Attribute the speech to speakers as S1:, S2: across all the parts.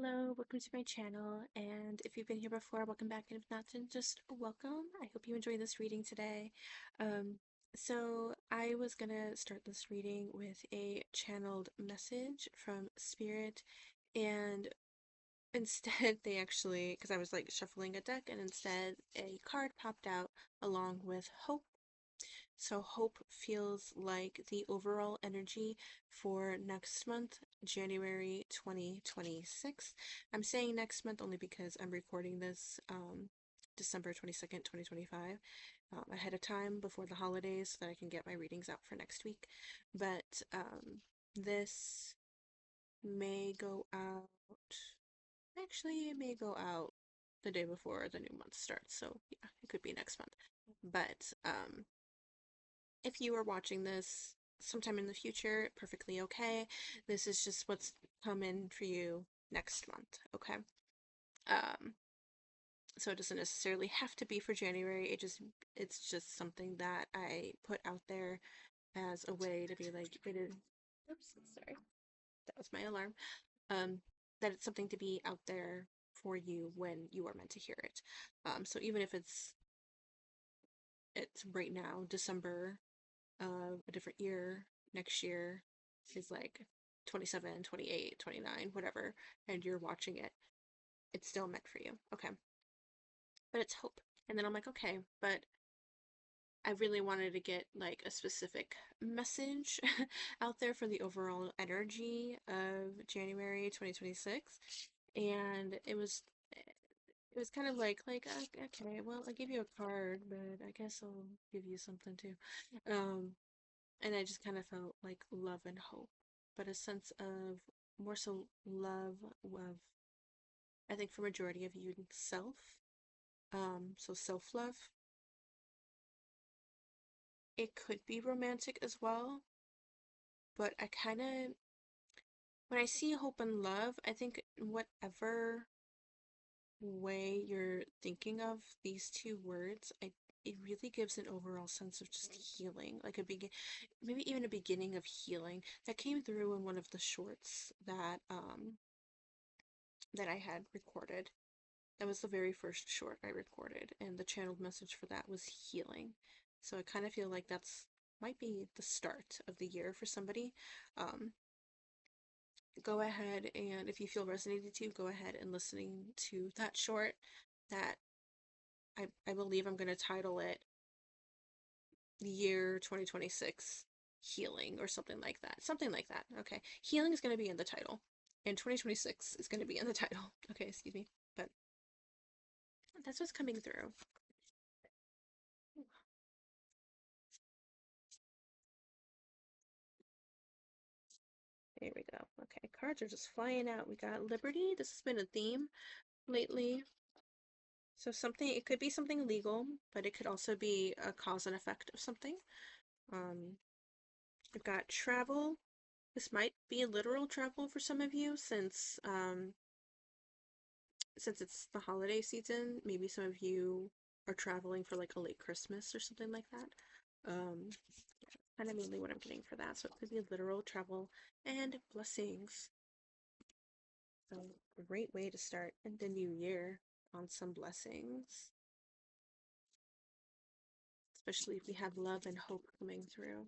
S1: Hello, welcome to my channel, and if you've been here before, welcome back, and if not, then just welcome. I hope you enjoy this reading today. Um, so I was gonna start this reading with a channeled message from Spirit, and instead they actually, because I was like shuffling a deck, and instead a card popped out along with Hope. So hope feels like the overall energy for next month, January 2026. I'm saying next month only because I'm recording this December 22nd, 2025, ahead of time before the holidays so that I can get my readings out for next week. But this may go out, actually, it may go out the day before the new month starts. So yeah, it could be next month. But if you are watching this sometime in the future, perfectly okay. This is just what's coming for you next month, okay? Um, so it doesn't necessarily have to be for January. It's just something that I put out there as a way to be like, oops, sorry. That was my alarm. Um, that it's something to be out there for you when you are meant to hear it. So even if it's right now, December, a different year next year is like 27, 28, 29, whatever, and you're watching it, it's still meant for you. Okay. But it's hope. And then I'm like, okay, but I really wanted to get like a specific message out there for the overall energy of January 2026. And it was kind of like okay, well, I give you a card, but I guess I'll give you something too. Um and I just kind of felt like love and hope, but a sense of more so love of, I think for majority of you, self. So self-love. It could be romantic as well, but I kind of, when I see hope and love, I think whatever way you're thinking of these two words, it really gives an overall sense of just healing, like maybe even a beginning of healing that came through in one of the shorts that I had recorded. That was the very first short I recorded, and the channeled message for that was healing. So I kind of feel like that's might be the start of the year for somebody. Um, Go ahead, and if you feel resonated to, go ahead and listening to that short. That I believe I'm going to title it Year 2026 Healing or something like that. Something like that. Okay. Healing is going to be in the title, and 2026 is going to be in the title. Okay, excuse me. But that's what's coming through. There we go. Okay, cards are just flying out. We got Liberty. This has been a theme lately. So something, it could be something legal, but it could also be a cause and effect of something. Um, we've got travel. This might be literal travel for some of you since it's the holiday season. Maybe some of you are traveling for like a late Christmas or something like that. Kind of mainly what I'm getting for that. So it could be literal travel and blessings. So, great way to start the new year on some blessings, especially if we have love and hope coming through.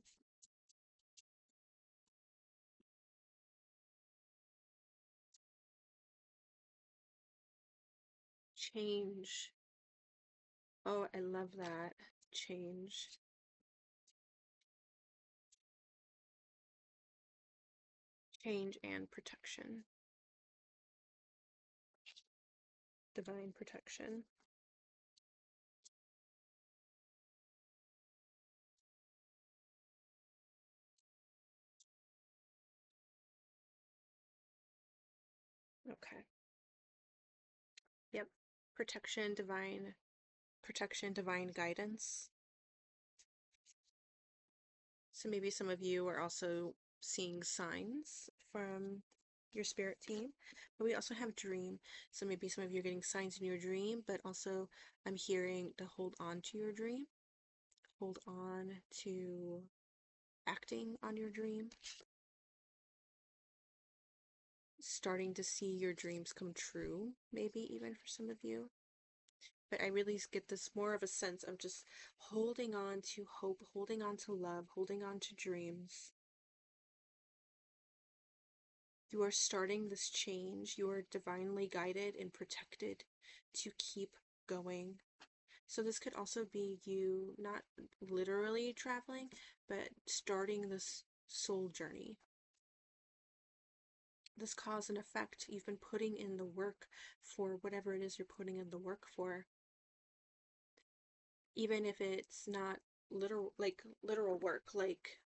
S1: Change. Oh, I love that. Change. Change and protection. Divine protection. Okay. Yep. Protection, divine guidance. So maybe some of you are also seeing signs from your spirit team, but we also have dream. So maybe some of you are getting signs in your dream, but also I'm hearing to hold on to your dream, hold on to acting on your dream. starting to see your dreams come true, maybe even for some of you. But I really get this more of a sense of just holding on to hope, holding on to love, holding on to dreams. You are starting this change. You are divinely guided and protected to keep going. So this could also be you not literally traveling, but starting this soul journey. This cause and effect, you've been putting in the work for whatever it is you're putting in the work for. Even if it's not literal work, like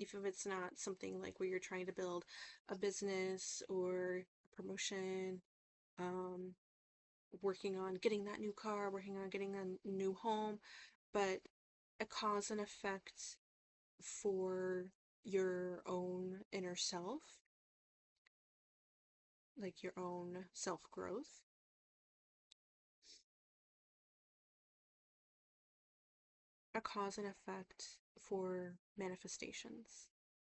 S1: if it's not something like where you're trying to build a business or a promotion, working on getting that new car, working on getting a new home, but a cause and effect for your own inner self, like your own self-growth. A cause and effect for manifestations,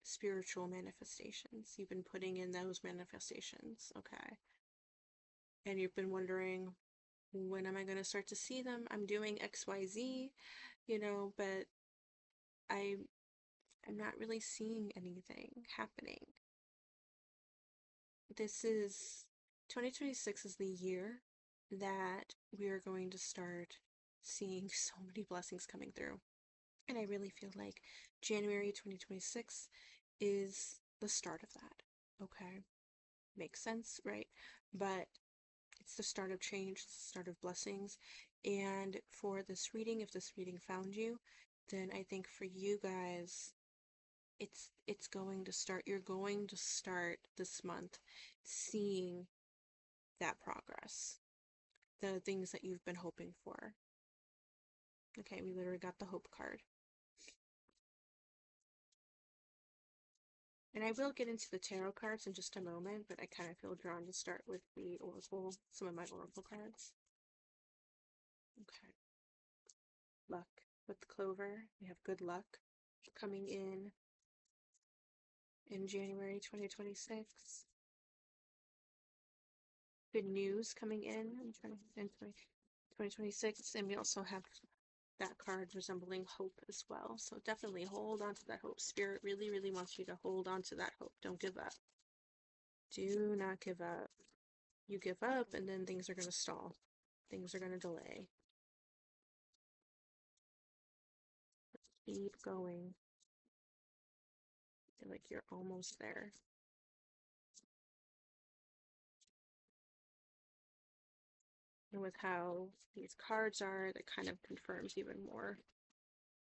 S1: spiritual manifestations. You've been putting in those manifestations, okay? And you've been wondering, when am I going to start to see them? I'm doing XYZ, but I I'm not really seeing anything happening. This is 2026 is the year that we are going to start seeing so many blessings coming through. And I really feel like January 2026 is the start of that. Okay. Makes sense, right? But it's the start of change, it's the start of blessings. And for this reading, if this reading found you, then I think for you guys, it's going to start, you're going to start this month seeing that progress, the things that you've been hoping for. Okay, we literally got the hope card. And I will get into the tarot cards in just a moment, but I kind of feel drawn to start with the oracle, some of my oracle cards. Okay. Luck. With the clover, we have good luck coming in January 2026. Good news coming in 2026, and we also have that card resembling hope as well. So definitely hold on to that hope. Spirit really, really wants you to hold on to that hope. Don't give up. Do not give up. You give up, and then things are going to stall. Things are going to delay. Keep going. I feel like you're almost there. And with how these cards are, that kind of confirms even more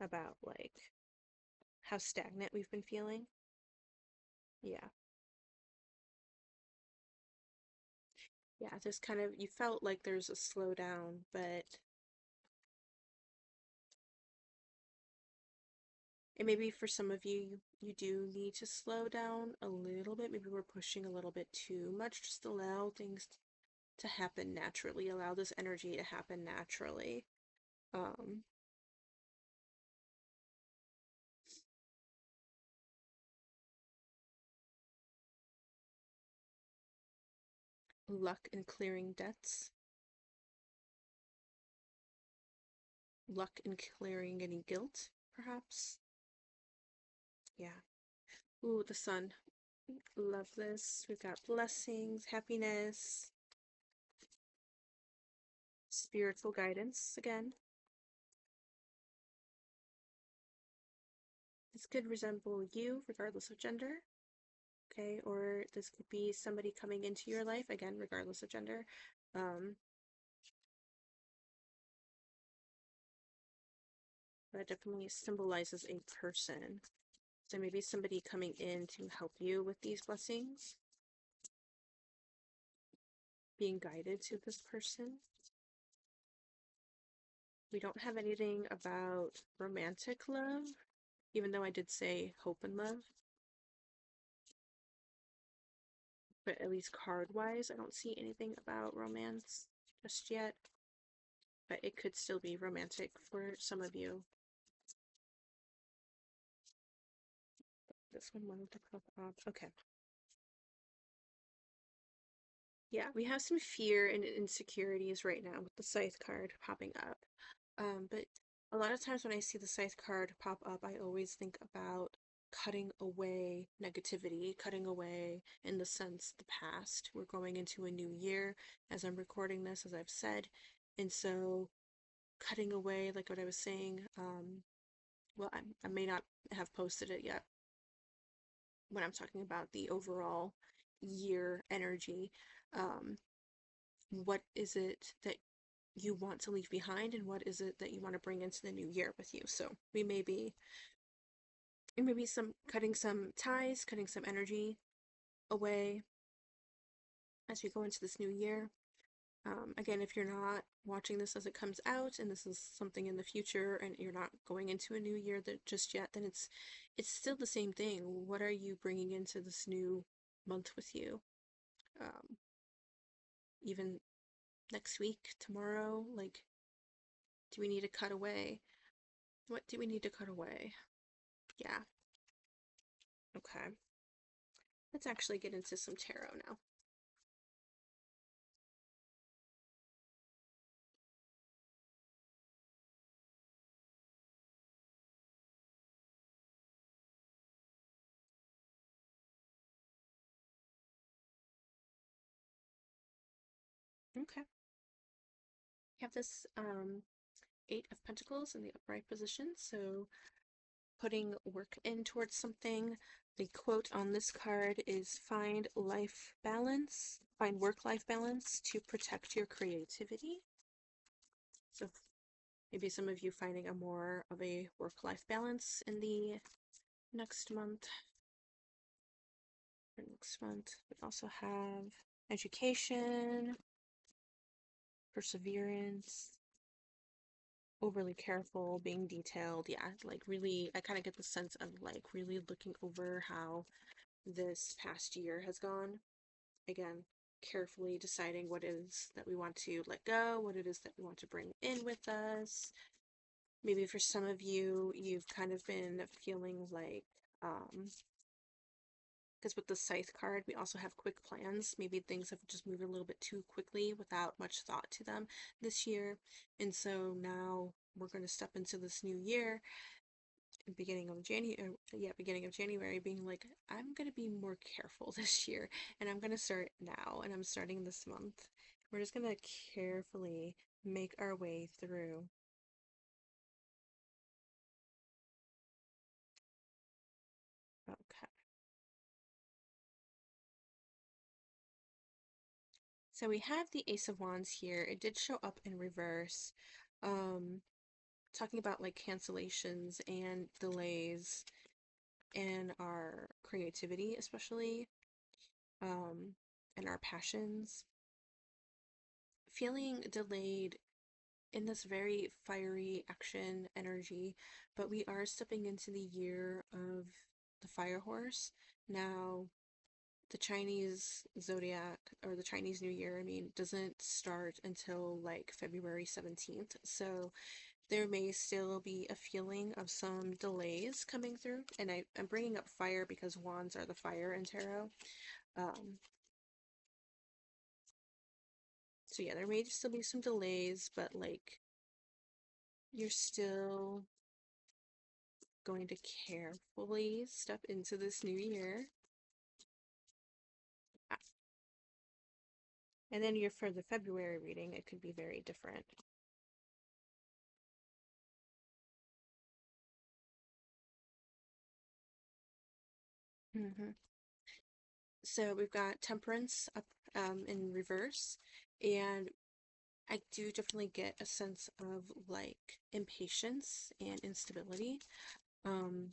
S1: about like how stagnant we've been feeling. Yeah. Yeah, there's kind of, you felt like there's a slowdown, but and maybe for some of you, you do need to slow down a little bit. Maybe we're pushing a little bit too much. Just allow things to happen naturally. Allow this energy to happen naturally. Um, Luck in clearing debts. Luck in clearing any guilt, perhaps. Yeah. Ooh, the sun. Love this. We've got blessings, happiness, spiritual guidance again. This could resemble you, regardless of gender. Okay, or this could be somebody coming into your life, again, regardless of gender. But it definitely symbolizes a person. So maybe somebody coming in to help you with these blessings. Being guided to this person. We don't have anything about romantic love, even though I did say hope and love. But at least card-wise, I don't see anything about romance just yet. But it could still be romantic for some of you. This one wanted to pop up. Okay. Yeah, we have some fear and insecurities right now with the Scythe card popping up. But a lot of times when I see the Scythe card pop up, I always think about cutting away negativity, cutting away in the sense the past. We're going into a new year as I'm recording this, as I've said. And so cutting away, like what I was saying, well, I may not have posted it yet when I'm talking about the overall year energy. Um, what is it that you want to leave behind and what is it that you want to bring into the new year with you? So we may be some cutting some ties, cutting some energy away as we go into this new year. Again, if you're not watching this as it comes out and this is something in the future and you're not going into a new year that just yet, then it's still the same thing. What are you bringing into this new month with you? Um, Even next week, tomorrow, like, do we need to cut away? What do we need to cut away? Yeah, okay. Let's actually get into some tarot now. Okay. We have this Eight of Pentacles in the upright position, so putting work in towards something. The quote on this card is find life balance, find work-life balance to protect your creativity. So maybe some of you finding a more of a work-life balance in the next month. For next month, we also have education, perseverance, overly careful, being detailed. Yeah, like really, I kind of get the sense of like really looking over how this past year has gone. Again, carefully deciding what it is that we want to let go, what it is that we want to bring in with us. Maybe for some of you, you've kind of been feeling like, because with the Scythe card, we also have quick plans. Maybe things have just moved a little bit too quickly without much thought to them this year. And so now we're going to step into this new year, beginning of January, being like, I'm going to be more careful this year. And I'm going to start now. And I'm starting this month. We're just going to carefully make our way through. Okay. So we have the Ace of Wands here. It did show up in reverse. Um, Talking about like cancellations and delays in our creativity, especially, and our passions. Feeling delayed in this very fiery action energy, but we are stepping into the year of the fire horse. Now, the Chinese zodiac, or the Chinese New Year, I mean, doesn't start until like February 17th. So there may still be a feeling of some delays coming through. And I'm bringing up fire because wands are the fire in tarot. Um, so yeah, there may still be some delays, but like you're still going to carefully step into this new year. Ah, and then you're for the February reading, it could be very different. So we've got Temperance up in reverse, and I do definitely get a sense of like impatience and instability. Um,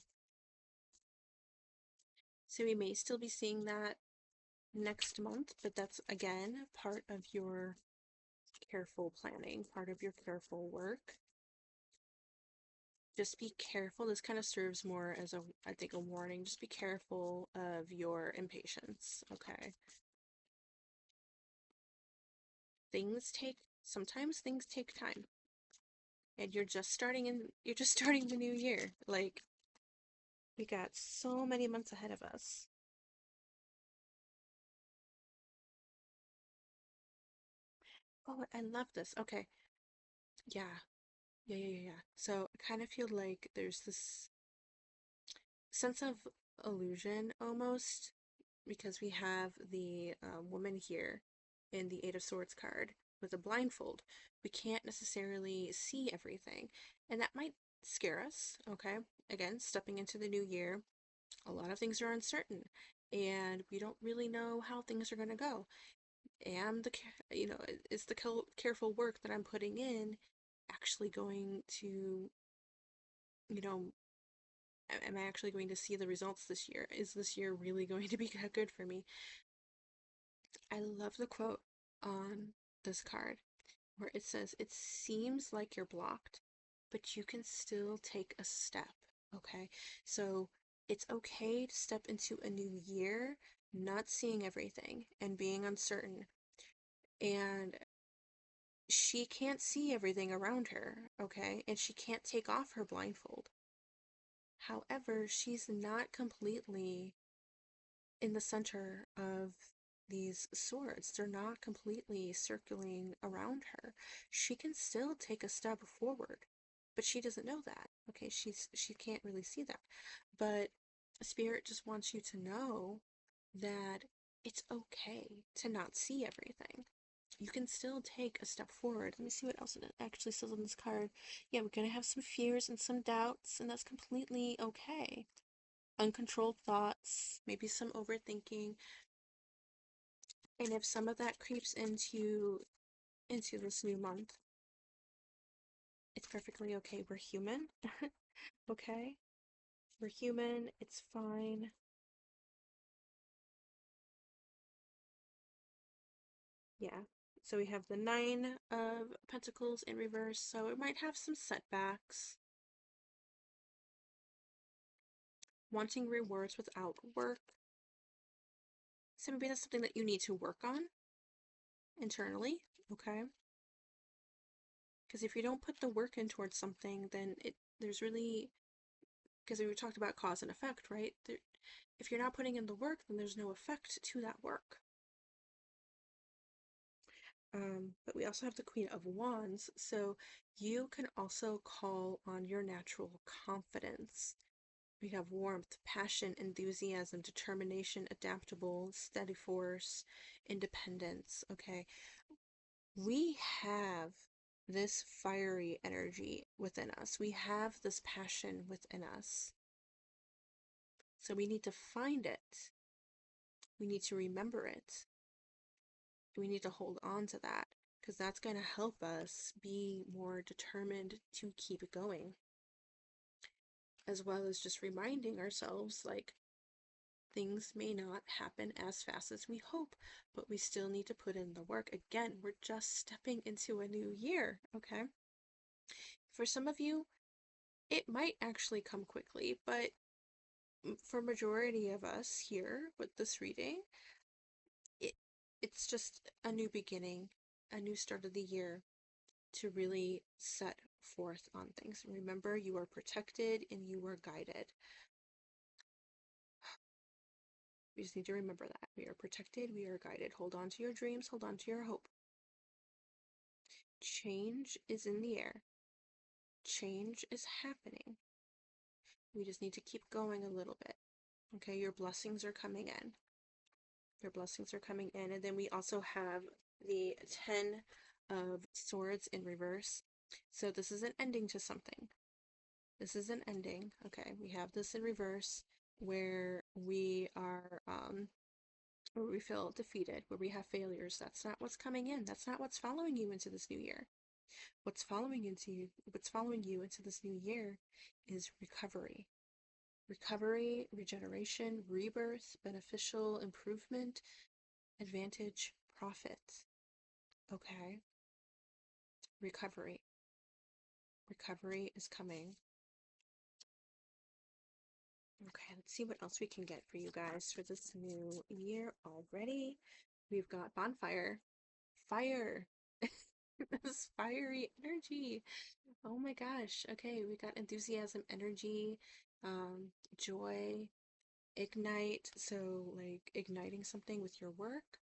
S1: so we may still be seeing that next month, but that's again part of your careful planning, part of your careful work. Just be careful. This kind of serves more as a, I think, a warning. Just be careful of your impatience, okay? Sometimes things take time. And you're just starting the new year. Like, we got so many months ahead of us. Oh, I love this. Okay. Yeah. Yeah. So I kind of feel like there's this sense of illusion almost because we have the woman here in the Eight of Swords card with a blindfold. We can't necessarily see everything, and that might scare us, okay? Again, stepping into the new year, a lot of things are uncertain, and we don't really know how things are going to go. And is the careful work that I'm putting in actually going to, you know, am I actually going to see the results this year? Is this year really going to be good for me? I love the quote on this card where it says, "It seems like you're blocked, but you can still take a step." Okay, so it's okay to step into a new year not seeing everything and being uncertain. And she can't see everything around her, okay? And she can't take off her blindfold. However, she's not completely in the center of these swords. They're not completely circling around her. She can still take a step forward, but she doesn't know that. Okay, she can't really see that. But Spirit just wants you to know that it's okay to not see everything. You can still take a step forward. Let me see what else it actually says on this card. Yeah, we're gonna have some fears and some doubts, and that's completely okay. Uncontrolled thoughts, maybe some overthinking, and if some of that creeps into this new month, it's perfectly okay. We're human. Okay? We're human. It's fine. Yeah. So we have the Nine of Pentacles in reverse, so it might have some setbacks. Wanting rewards without work. So maybe that's something that you need to work on internally, okay? Because if you don't put the work in towards something, then there's really, because we talked about cause and effect, right? If you're not putting in the work, then there's no effect to that work. But we also have the Queen of Wands, so you can also call on your natural confidence. We have warmth, passion, enthusiasm, determination, adaptable, steady force, independence. Okay, we have this fiery energy within us. We have this passion within us. So we need to find it. We need to remember it. We need to hold on to that because that's going to help us be more determined to keep going, as well as just reminding ourselves like things may not happen as fast as we hope, but we still need to put in the work. Again, we're just stepping into a new year, okay? For some of you, it might actually come quickly, but for majority of us here with this reading, it it's just a new beginning, a new start of the year to really set forth on things. Remember, you are protected and you are guided. We just need to remember that. We are protected, we are guided. Hold on to your dreams, hold on to your hope. Change is in the air. Change is happening. We just need to keep going a little bit. Okay, your blessings are coming in. Your blessings are coming in. And then we also have the 10 of Swords in reverse. So this is an ending to something. This is an ending. Okay, we have this in reverse where we are, where we feel defeated, where we have failures. That's not what's coming in. That's not what's following you into this new year. What's following you into this new year is recovery. Recovery, regeneration, rebirth, beneficial improvement, advantage, profit. Okay? Recovery. Recovery is coming. Okay, let's see what else we can get for you guys for this new year already. We've got bonfire, fire, this fiery energy. Oh my gosh. Okay, we got enthusiasm, energy, joy, ignite. So, like igniting something with your work.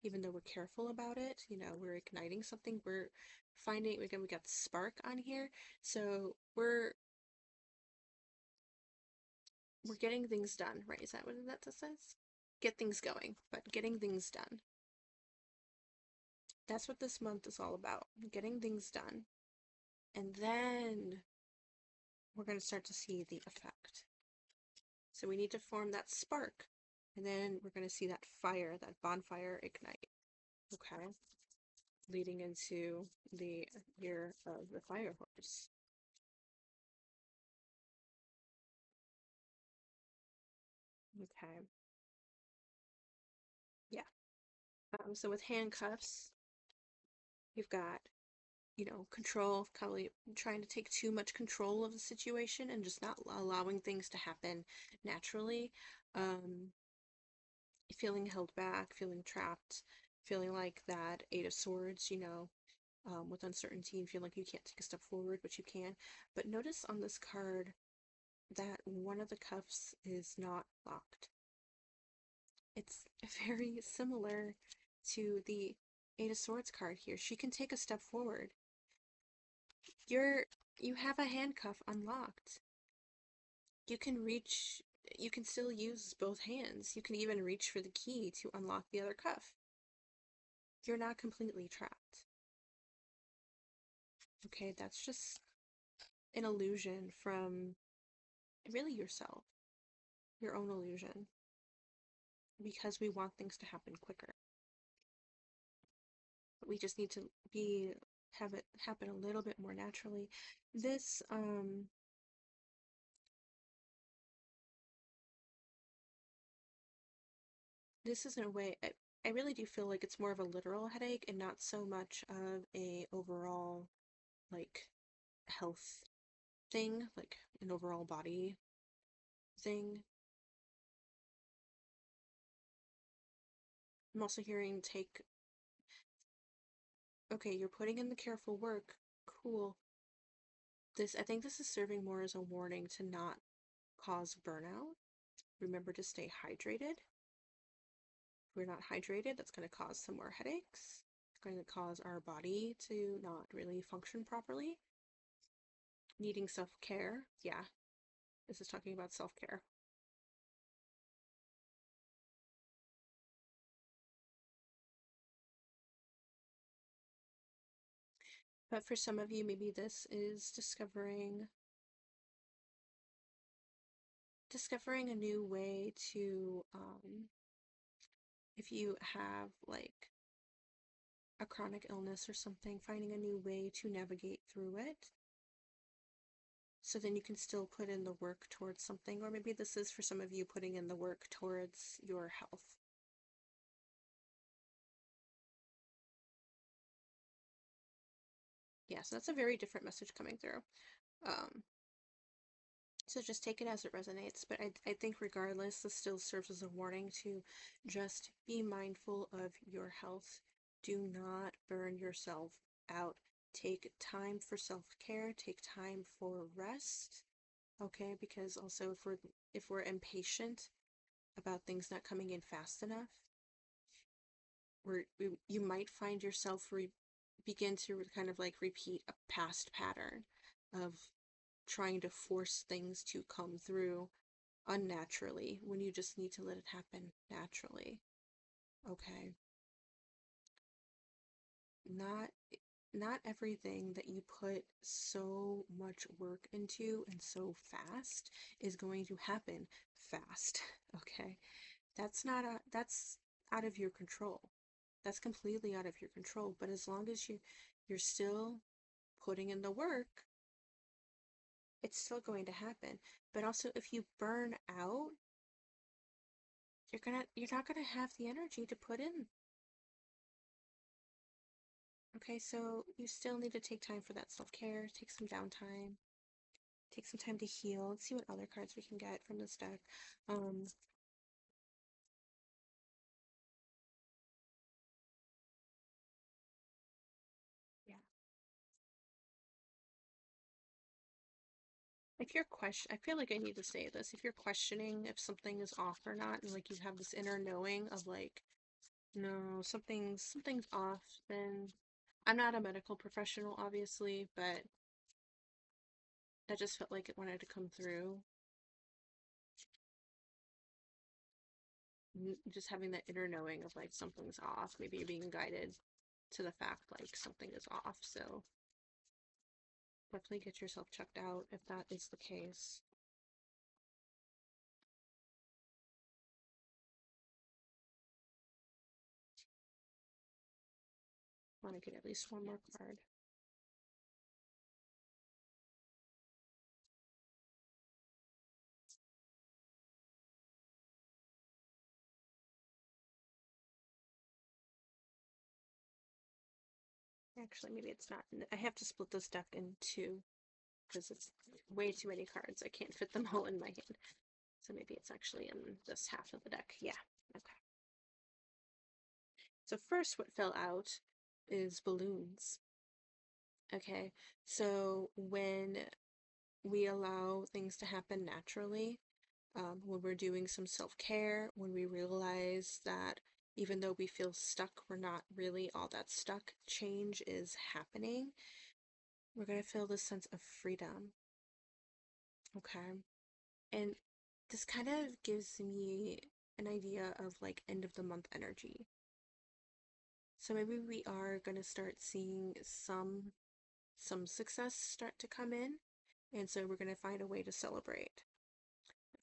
S1: even though we're careful about it, you know, we're igniting something, we're finding, again, we got the spark on here, so we're getting things done, right? Is that what that says? Get things going, but getting things done. That's what this month is all about, getting things done. And then we're going to start to see the effect. So we need to form that spark, and then we're going to see that fire, that bonfire ignite. Okay, leading into the year of the fire horse. Okay, yeah. So with handcuffs, you've got, you know, control, probably trying to take too much control of the situation and just not allowing things to happen naturally. Um, Feeling held back, feeling trapped, feeling like that Eight of Swords, you know, with uncertainty and feel like you can't take a step forward, but you can. But notice on this card that one of the cuffs is not locked. It's very similar to the Eight of Swords card here. She can take a step forward. You have a handcuff unlocked. You can reach, you can still use both hands. You can even reach for the key to unlock the other cuff. You're not completely trapped. Okay, that's just an illusion from really yourself, your own illusion, because we want things to happen quicker. But we just need to have it happen a little bit more naturally. This this is in a way, I really do feel like it's more of a literal headache and not so much of a overall like health thing, like an overall body thing. I'm also hearing take, okay, you're putting in the careful work. Cool. I think this is serving more as a warning to not cause burnout. Remember to stay hydrated. If we're not hydrated, that's going to cause some more headaches. It's going to cause our body to not really function properly. Needing self-care. Yeah, this is talking about self-care. But for some of you, maybe this is discovering a new way to, if you have like a chronic illness or something, finding a new way to navigate through it. So then you can still put in the work towards something, or maybe this is for some of you putting in the work towards your health. Yeah, so that's a very different message coming through. Um, so just take it as it resonates. But I think regardless, this still serves as a warning to just be mindful of your health. Do not burn yourself out. Take time for self-care, take time for rest. Okay, because also if we're impatient about things not coming in fast enough, you might find yourself begin to kind of like repeat a past pattern of trying to force things to come through unnaturally when you just need to let it happen naturally. Okay. Not not everything that you put so much work into and so fast is going to happen fast. Okay. That's out of your control. That's completely out of your control. But as long as you're still putting in the work, it's still going to happen. But also if you burn out, you're not gonna have the energy to put in. Okay, so you still need to take time for that self-care, take some downtime, take some time to heal. Let's see what other cards we can get from this deck. Um, yeah. If you're I feel like I need to say this. If you're questioning if something is off or not, and like you have this inner knowing of like, No, something's off. Then I'm not a medical professional, obviously, but that just felt like it wanted to come through. Just having that inner knowing of like something's off. Maybe you're being guided to the fact like something is off. So definitely get yourself checked out if that is the case. I want to get at least one more card. Actually, maybe it's not. I have to split this deck in two because it's way too many cards. I can't fit them all in my hand. So maybe it's actually in this half of the deck. Yeah. Okay. So first what fell out is balloons. Okay. So when we allow things to happen naturally, when we're doing some self-care, when we realize that even though we feel stuck, we're not really all that stuck, change is happening, we're going to feel this sense of freedom. Okay. And this kind of gives me an idea of like end of the month energy. So maybe we are going to start seeing some success start to come in, and so we're going to find a way to celebrate,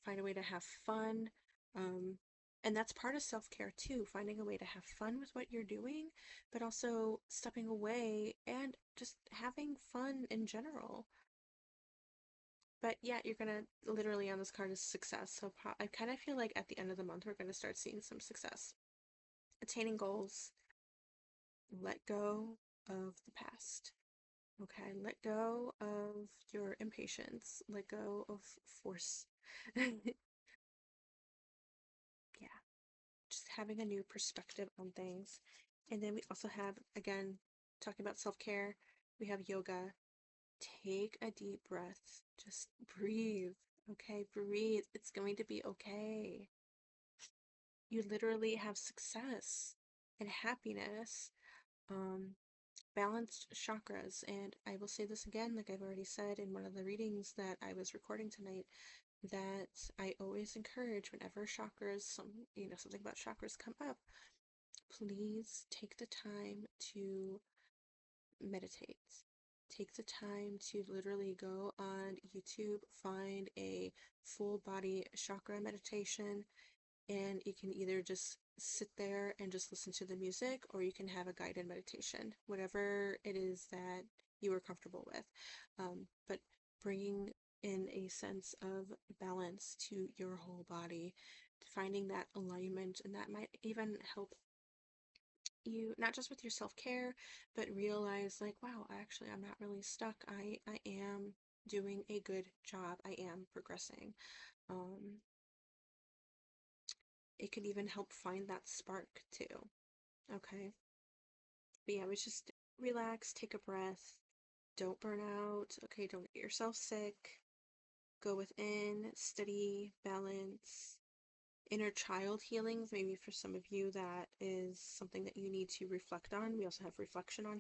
S1: find a way to have fun. Um, and that's part of self-care too, finding a way to have fun with what you're doing, but also stepping away and just having fun in general. But yeah, you're gonna literally on this card is success. So I kind of feel like at the end of the month, we're gonna start seeing some success. Attaining goals, let go of the past. Okay, let go of your impatience, let go of force. Yeah, just having a new perspective on things. And then we also have, again, talking about self care, we have yoga. Take a deep breath. Just breathe. Okay, breathe. It's going to be okay. You literally have success and happiness. Um, Balanced chakras. And I will say this again, like I've already said in one of the readings that I was recording tonight, that I always encourage whenever chakras, something about chakras come up, please take the time to meditate. Take the time to literally go on YouTube, find a full body chakra meditation, and you can either just sit there and just listen to the music, or you can have a guided meditation, whatever it is that you are comfortable with. But bringing in a sense of balance to your whole body, finding that alignment, and that might even help you not just with your self-care, but realize like, wow, actually I'm not really stuck. I am doing a good job. I am progressing. Um, it could even help find that spark too. Okay. But yeah, we just relax, take a breath, don't burn out. Okay, don't get yourself sick. Go within, study, balance, inner child healings. Maybe for some of you that is something that you need to reflect on. We also have reflection on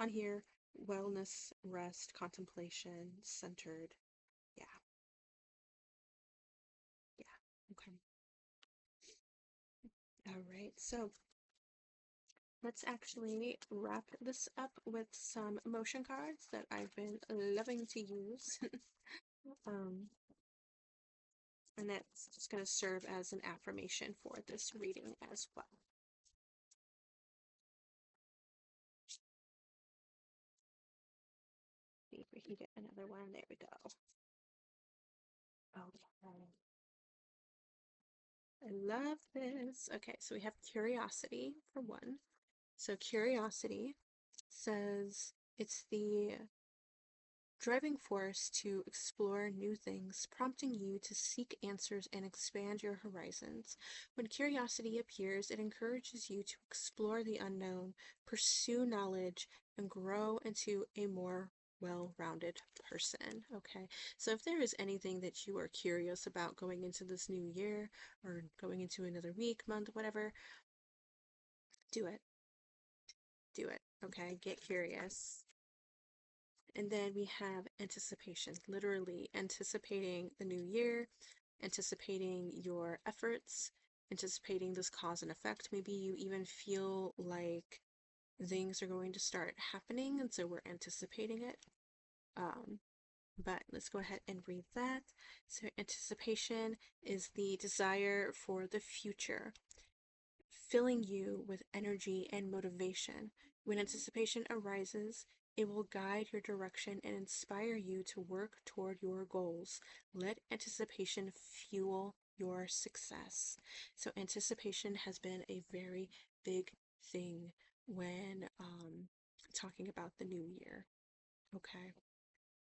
S1: here, wellness, rest, contemplation, centered. Yeah, yeah. Okay. All right. So let's actually wrap this up with some emotion cards that I've been loving to use. um, and that's just going to serve as an affirmation for this reading as well. See if we can get another one. There we go. Okay. I love this. Okay, so we have curiosity for one. So curiosity says it's the driving force to explore new things, prompting you to seek answers and expand your horizons. When curiosity appears, it encourages you to explore the unknown, pursue knowledge, and grow into a more well-rounded person. Okay, so if there is anything that you are curious about going into this new year or going into another week, month, whatever, Do it. Do it. Okay, get curious. And then we have anticipation, literally anticipating the new year, anticipating your efforts, anticipating this cause and effect. Maybe you even feel like things are going to start happening, and so we're anticipating it. Um, but let's go ahead and read that. So, anticipation is the desire for the future, filling you with energy and motivation. When anticipation arises, it will guide your direction and inspire you to work toward your goals. Let anticipation fuel your success. So, anticipation has been a very big thing when talking about the new year. Okay.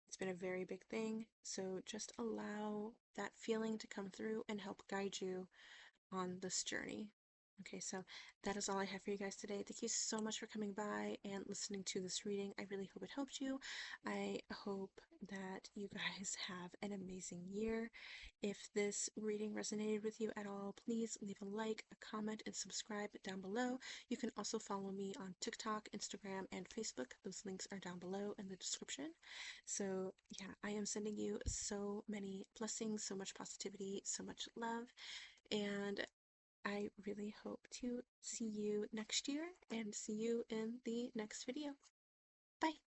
S1: It's been a very big thing. So, just allow that feeling to come through and help guide you on this journey. Okay, so that is all I have for you guys today. Thank you so much for coming by and listening to this reading. I really hope it helped you. I hope that you guys have an amazing year. If this reading resonated with you at all, please leave a like, a comment, and subscribe down below. You can also follow me on TikTok, Instagram, and Facebook. Those links are down below in the description. So, yeah, I am sending you so many blessings, so much positivity, so much love. And I really hope to see you next year and see you in the next video. Bye!